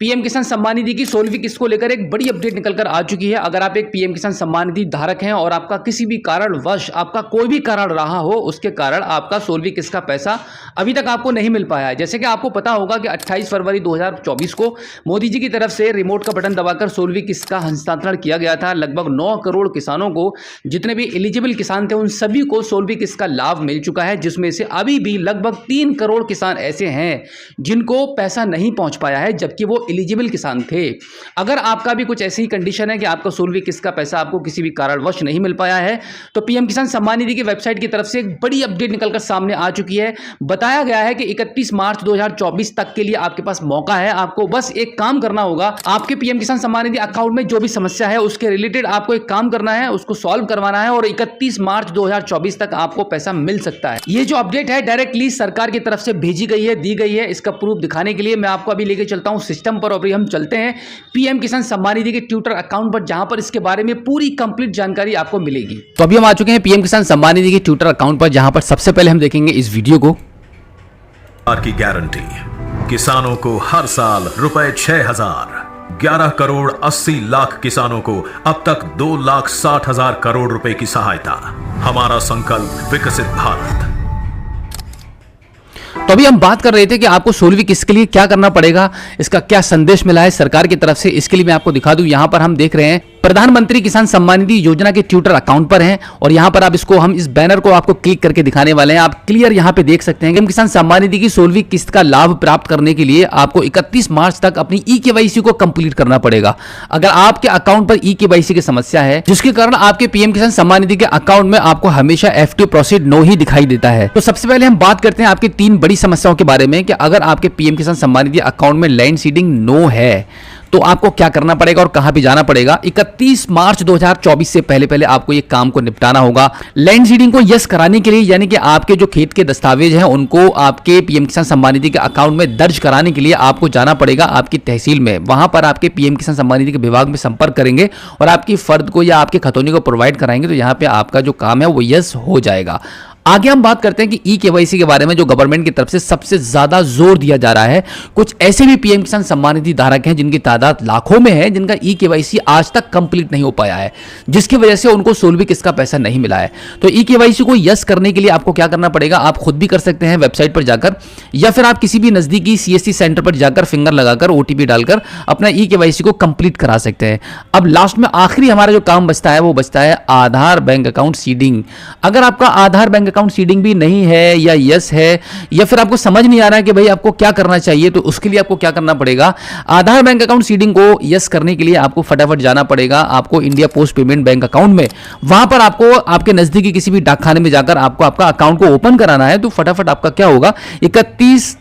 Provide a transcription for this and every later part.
PM किसान सम्मान निधि की 16वीं किस्त को लेकर एक बड़ी अपडेट निकलकर आ चुकी है। अगर आप एक पीएम किसान सम्मान निधि धारक हैं और आपका किसी भी कारणवश आपका कोई भी कारण रहा हो, उसके कारण आपका 16वीं किस्त का पैसा अभी तक आपको नहीं मिल पाया है। जैसे कि आपको पता होगा कि 28 फरवरी 2024 को मोदी जी की तरफ से रिमोट का बटन दबाकर 16वीं किस्त का हस्तांतरण किया गया था। लगभग 9 करोड़ किसानों को, जितने भी एलिजिबल किसान थे उन सभी को 16वीं किस्त का लाभ मिल चुका है, जिसमें से अभी भी लगभग 3 करोड़ किसान ऐसे हैं जिनको पैसा नहीं पहुंच पाया है, जबकि वो एलिजिबल किसान थे। अगर आपका भी कुछ ऐसी ही कंडीशन है कि आपको 16वीं किस्त का पैसा आपको किसी भी कारणवश नहीं मिल पाया है, तो पीएम किसान सम्मान निधि की वेबसाइट की तरफ से एक बड़ी अपडेट निकलकर सामने आ चुकी है। बताया गया है कि 31 मार्च 2024 तक के लिए आपके पास मौका है। आपको बस एक काम करना होगा, आपके पीएम किसान सम्मान निधि अकाउंट में जो भी समस्या है उसके रिलेटेड आपको एक काम करना है, उसको सॉल्व करवाना है और 31 मार्च 2024 तक आपको पैसा मिल सकता है। ये जो अपडेट है डायरेक्टली सरकार की तरफ से भेजी गई है, दी गई है। इसका प्रूफ दिखाने के लिए मैं आपको अभी लेके चलता हूं सिस्टम पर। अभी हम चलते हैं पीएम किसान सम्मान निधि के ट्विटर अकाउंट पर, जहां पर इसके बारे में पूरी कंप्लीट जानकारी आपको मिलेगी। तो अभी हम आ चुके हैं पीएम किसान सम्मान निधि के ट्विटर अकाउंट पर, जहां पर सबसे पहले हम देखेंगे इस वीडियो को। की गारंटी किसानों को हर साल रुपए 6,000, 11 करोड़ 80 लाख किसानों को अब तक 2,60,000 करोड़ रुपए की सहायता। हमारा संकल्प विकसित भारत। तो अभी हम बात कर रहे थे कि आपको 16वीं किस्त के लिए क्या करना पड़ेगा, इसका क्या संदेश मिला है सरकार की तरफ से। इसके लिए मैं आपको दिखा दूं, यहां पर हम देख रहे हैं प्रधानमंत्री किसान सम्मान निधि योजना के ट्विटर अकाउंट पर हैं और यहां पर आप इसको, हम इस बैनर को आपको क्लिक करके दिखाने वाले हैं। आप क्लियर यहां पे देख सकते हैं कि किसान सम्मान निधि की 16वीं किस्त का लाभ प्राप्त करने के लिए आपको 31 मार्च तक अपनी ई-केवाईसी को कंप्लीट करना पड़ेगा। अगर आपके अकाउंट पर ई-केवाईसी की समस्या है, जिसके कारण आपके पीएम किसान सम्मान निधि के अकाउंट में आपको हमेशा FT प्रोसीड नो ही दिखाई देता है। तो सबसे पहले हम बात करते हैं आपकी 3 बड़ी समस्याओं के बारे में कि अगर आपके पीएम किसान सम्मान निधि अकाउंट में लैंड सीडिंग नो है तो आपको क्या करना पड़ेगा और कहां पे जाना पड़ेगा। 31 मार्च 2024 से पहले पहले आपको ये काम को निपटाना होगा। लैंड सीडिंग को यस कराने के लिए, यानी कि आपके जो खेत के दस्तावेज हैं उनको आपके पीएम किसान सम्मान निधि के अकाउंट में दर्ज कराने के लिए आपको जाना पड़ेगा आपकी तहसील में। वहां पर आपके पीएम किसान सम्मान निधि के विभाग में संपर्क करेंगे और आपकी फर्द को या आपके खतौनी को प्रोवाइड कराएंगे, तो यहाँ पे आपका जो काम है वो यस हो जाएगा। आगे हम बात करते हैं कि ई-केवाईसी के बारे में, जो गवर्नमेंट की तरफ से सबसे ज्यादा जोर दिया जा रहा है। कुछ ऐसे भी पीएम किसान सम्मान निधि धारक हैं जिनकी तादाद लाखों में है, जिनका ई-केवाईसी आज तक कंप्लीट नहीं हो पाया है, जिसकी वजह से उनको 16वीं किस्त का पैसा नहीं मिला है। तो ई-केवाईसी को यस करने के लिए आपको क्या करना पड़ेगा, आप खुद भी कर सकते हैं वेबसाइट पर जाकर, या फिर आप किसी भी नजदीकी CSC सेंटर पर जाकर फिंगर लगाकर OTP डालकर अपना ई-केवाईसी को कंप्लीट करा सकते हैं। अब लास्ट में आखिरी हमारा जो काम बचता है वो बचता है आधार बैंक अकाउंट सीडिंग। अगर आपका आधार बैंक अकाउंट सीडिंग भी नहीं है या यस है, या फिर आपको समझ नहीं आ रहा है कि भाई आपको क्या करना चाहिए, तो उसके लिए आपको क्या करना पड़ेगा, आधार बैंक अकाउंट सीडिंग को यस करने के लिए आपको फटाफट जाना पड़ेगा आपको India post payment bank account में। वहां पर आपको आपके नजदीकी किसी भी डाकखाने में जाकर आपको आपका अकाउंट को ओपन कराना है। तो फटाफट आपका क्या होगा, 31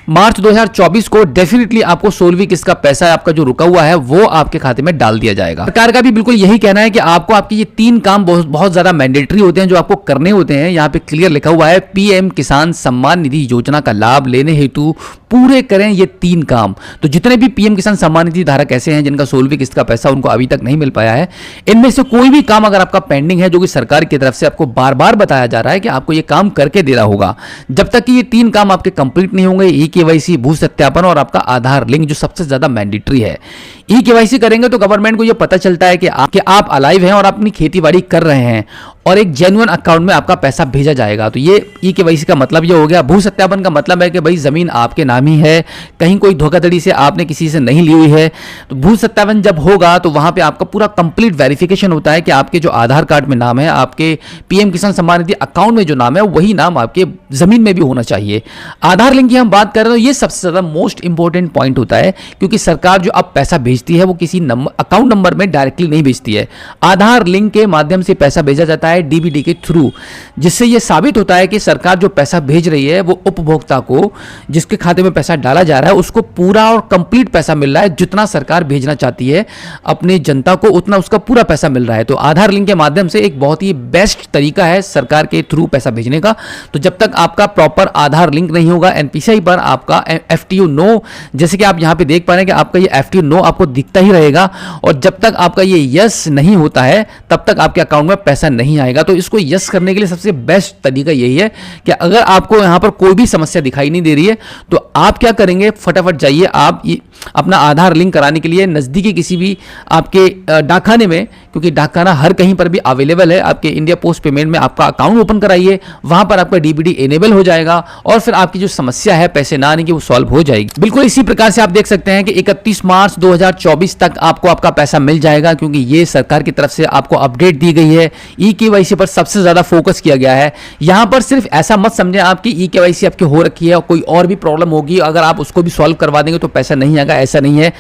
मार्च 2024 को डेफिनेटली आपको 16वीं किस्त का पैसा आपका जो रुका हुआ है वो आपके खाते में डाल दिया जाएगा। सरकार का भी बिल्कुल यही कहना है कि आपको आपके ये 3 काम बहुत ज्यादा मैंडेटरी होते हैं जो आपको करने होते हैं। यहाँ पे क्लियर लिखा हुआ है, पीएम किसान सम्मान निधि योजना का लाभ लेने हेतु पूरे करें ये 3 काम। तो जितने भी पीएम किसान सम्मान निधि धारक ऐसे हैं जिनका 16वीं किस्त का पैसा उनको अभी तक नहीं मिल पाया है, इनमें से कोई भी काम अगर आपका पेंडिंग है, जो कि सरकार की तरफ से आपको बार बार बताया जा रहा है कि आपको ये काम करके देना होगा, जब तक कि ये 3 काम आपके कंप्लीट नहीं होंगे, ई-केवाईसी, भू सत्यापन और आपका आधार लिंक, जो सबसे ज्यादा मैंडेटरी है। ई-केवाईसी करेंगे तो गवर्नमेंट को ये पता चलता है कि आप अलाइव हैं और अपनी खेतीबाड़ी कर रहे हैं और एक जेन्युइन अकाउंट में आपका पैसा भेजा जाएगा। तो ये ई-केवाईसी का मतलब ये हो गया। भू सत्यापन का मतलब है कि भाई जमीन आपके नाम ही है, कहीं कोई धोखाधड़ी से आपने किसी से नहीं ली हुई है। तो भू सत्यापन जब होगा तो वहां पे आपका पूरा कंप्लीट वेरिफिकेशन होता है कि आपके जो आधार कार्ड में नाम है, आपके पीएम किसान सम्मान निधि अकाउंट में जो नाम है वही नाम आपके जमीन में भी होना चाहिए। आधार लिंक की हम बात कर रहे हैं, ये सबसे ज्यादा मोस्ट इंपॉर्टेंट पॉइंट होता है, क्योंकि सरकार जो अब पैसा भेजती है वो किसी अकाउंट नंबर में डायरेक्टली नहीं भेजती है। आधार लिंक के माध्यम से पैसा भेजा जाता है DBD के थ्रू, जिससे यह साबित होता है कि सरकार जो पैसा भेज रही है वो उपभोक्ता को, जिसके खाते में पैसा डाला जा रहा है, उसको पूरा और कंप्लीट पैसा मिल रहा है। जितना सरकार भेजना चाहती है अपनी जनता को उतना उसका पूरा पैसा मिल रहा है। तो आधार लिंक के माध्यम से एक बहुत ही बेस्ट तरीका है सरकार के थ्रू पैसा भेजने का। तो जब तक आपका प्रॉपर आधार लिंक नहीं होगा, NPCI पर आपका FTU नो, जैसे कि आप यहां पे देख पा रहे हैं कि आपका ये FTU नो आपको आपको दिखता ही रहेगा, और जब तक आपका ये यस नहीं होता है तब तक आपके अकाउंट में पैसा नहीं आएगा। तो इसको यस करने के लिए सबसे बेस्ट तरीका यही है कि अगर आपको यहां पर कोई भी समस्या दिखाई नहीं दे रही है तो आप क्या करेंगे, फटाफट जाइए आप अपना आधार लिंक कराने के लिए नज़दीकी किसी भी आपके डाकखाने में, क्योंकि डाकखाना हर कहीं पर भी अवेलेबल है, आपके इंडिया पोस्ट पेमेंट में आपका अकाउंट ओपन कराइए, वहां पर आपका डीबीटी इनेबल हो जाएगा और फिर आपकी जो समस्या है पैसे ना आने की वो सॉल्व हो जाएगी। बिल्कुल इसी प्रकार से आप देख सकते हैं कि 31 मार्च 2024 तक आपको आपका पैसा मिल जाएगा, क्योंकि ये सरकार की तरफ से आपको अपडेट दी गई है। ई-केवाईसी पर सबसे ज्यादा फोकस किया गया है। यहां पर सिर्फ ऐसा मत समझें आप कि ई-केवाईसी आपकी हो रखी है और कोई और भी प्रॉब्लम होगी, अगर आप उसको भी सॉल्व करवा देंगे तो पैसा नहीं आएगा, ऐसा नहीं है।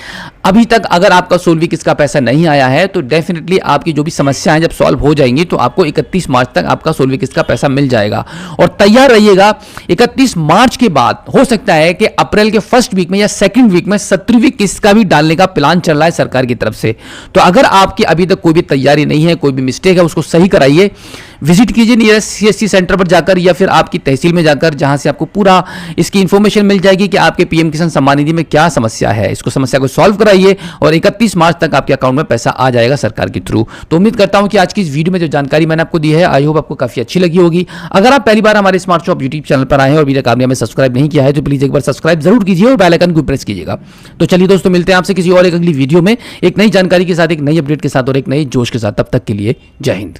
अभी तक अगर आपका सोल्विकिस का पैसा नहीं आया है तो डेफिनेटली आपकी जो भी समस्याएं जब सॉल्व हो जाएंगी तो आपको 31 मार्च तक आपका सोल्विकिस का पैसा मिल जाएगा। और तैयार रहिएगा, 31 मार्च के बाद हो सकता है कि अप्रैल के फर्स्ट वीक में या सेकंड वीक में 17वीं किस्त का भी डालने का प्लान चल रहा है सरकार की तरफ से। तो अगर आपकी अभी तक कोई भी तैयारी नहीं है, कोई भी मिस्टेक है, उसको सही कराइए। विजिट कीजिए नियरेस्ट सीएससी सेंटर पर जाकर या फिर आपकी तहसील में जाकर, जहां से आपको पूरा इसकी इंफॉर्मेशन मिल जाएगी कि आपके पीएम किसान सम्मान निधि में क्या समस्या है। इसको समस्या को सॉल्व कराइए और 31 मार्च तक आपके अकाउंट में पैसा आ जाएगा सरकार के थ्रू। तो उम्मीद करता हूं कि आज की इस वीडियो में जो जानकारी मैंने आपको दी है, आई होप आपको काफी अच्छी लगी होगी। अगर आप पहली बार हमारे स्मार्ट शॉप यूट्यूब चैनल पर आए हैं और अभी तक आपने हमें सब्सक्राइब नहीं किया है तो प्लीज एक बार सब्सक्राइब जरूर कीजिए और बेल आइकन को प्रेस कीजिएगा। तो चलिए दोस्तों, मिलते हैं आपसे किसी और एक अगली वीडियो में एक नई जानकारी के साथ, एक नई अपडेट के साथ और एक नई जोश के साथ। तब तक के लिए जय हिंद।